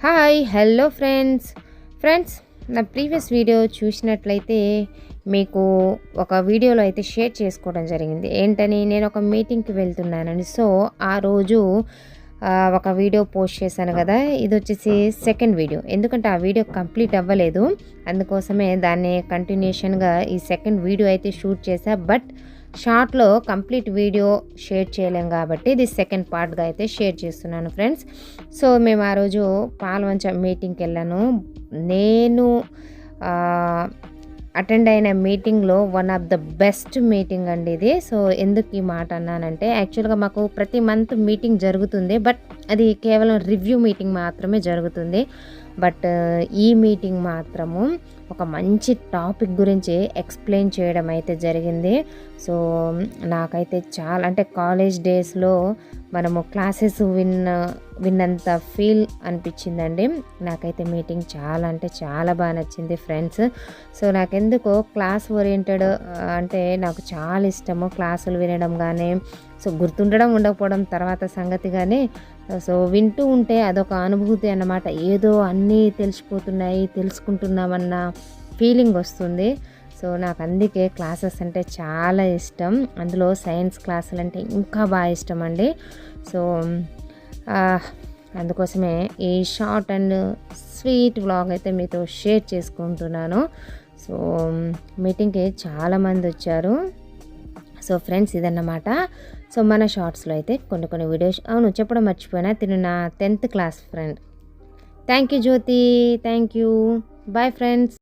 Hi hello friends నా previous video చూసినట్లయితే మీకు ఒక వీడియోలో అయితే షేర్ చేసుకోవడం జరిగింది. ఏంటని, నేను ఒక మీటింగ్కి వెళ్తున్నానని. సో ఆ రోజు ఒక వీడియో పోస్ట్ చేశాను కదా. ఇది వచ్చేసి సెకండ్ వీడియో, ఎందుకంటే ఆ వీడియో కంప్లీట్ అవ్వలేదు. అందుకోసమే దాన్ని కంటిన్యూషన్గా ఈ సెకండ్ వీడియో అయితే షూట్ చేశా. బట్ షార్ట్లో కంప్లీట్ వీడియో షేర్ చేయలేం కాబట్టి ఇది సెకండ్ పార్ట్గా అయితే షేర్ చేస్తున్నాను ఫ్రెండ్స్. సో మేము ఆ రోజు పాల్వంచ మీటింగ్కి వెళ్ళాను. నేను అటెండ్ అయిన మీటింగ్లో one of the best meeting అండి ఇది. సో ఎందుకు ఈ మాట అన్నానంటే, యాక్చువల్గా మాకు ప్రతి మంత్ మీటింగ్ జరుగుతుంది, బట్ అది కేవలం రివ్యూ మీటింగ్ మాత్రమే జరుగుతుంది. బట్ ఈ మీటింగ్ మాత్రము ఒక మంచి టాపిక్ గురించి ఎక్స్ప్లెయిన్ చేయడం అయితే జరిగింది. సో నాకైతే చాలా, అంటే కాలేజ్ డేస్లో మనము క్లాసెస్ విన్నంత ఫీల్ అనిపించిందండి. నాకైతే మీటింగ్ చాలా అంటే చాలా బాగా నచ్చింది ఫ్రెండ్స్. సో నాకెందుకో క్లాస్ ఓరియంటెడ్ అంటే నాకు చాలా ఇష్టము. క్లాసులు వినడం కానీ, సో గుర్తుండడం ఉండకపోవడం తర్వాత సంగతి, కానీ సో వింటూ ఉంటే అదొక అనుభూతి అన్నమాట. ఏదో అన్నీ తెలిసిపోతున్నాయి, తెలుసుకుంటున్నామన్న ఫీలింగ్ వస్తుంది. సో నాకు అందుకే క్లాసెస్ అంటే చాలా ఇష్టం. అందులో సైన్స్ క్లాసులు అంటే ఇంకా బాగా ఇష్టం అండి. సో అందుకోసమే ఈ షార్ట్ అండ్ స్వీట్ వ్లాగ్ అయితే మీతో షేర్ చేసుకుంటున్నాను. సో మీటింగ్కి చాలామంది వచ్చారు. సో ఫ్రెండ్స్ ఇదన్నమాట. సో మన షార్ట్స్లో అయితే కొన్ని వీడియోస్, అవును చెప్పడం మర్చిపోయినా, తిను నా 10th class friend. Thank you Jyoti, thank you. Bye friends.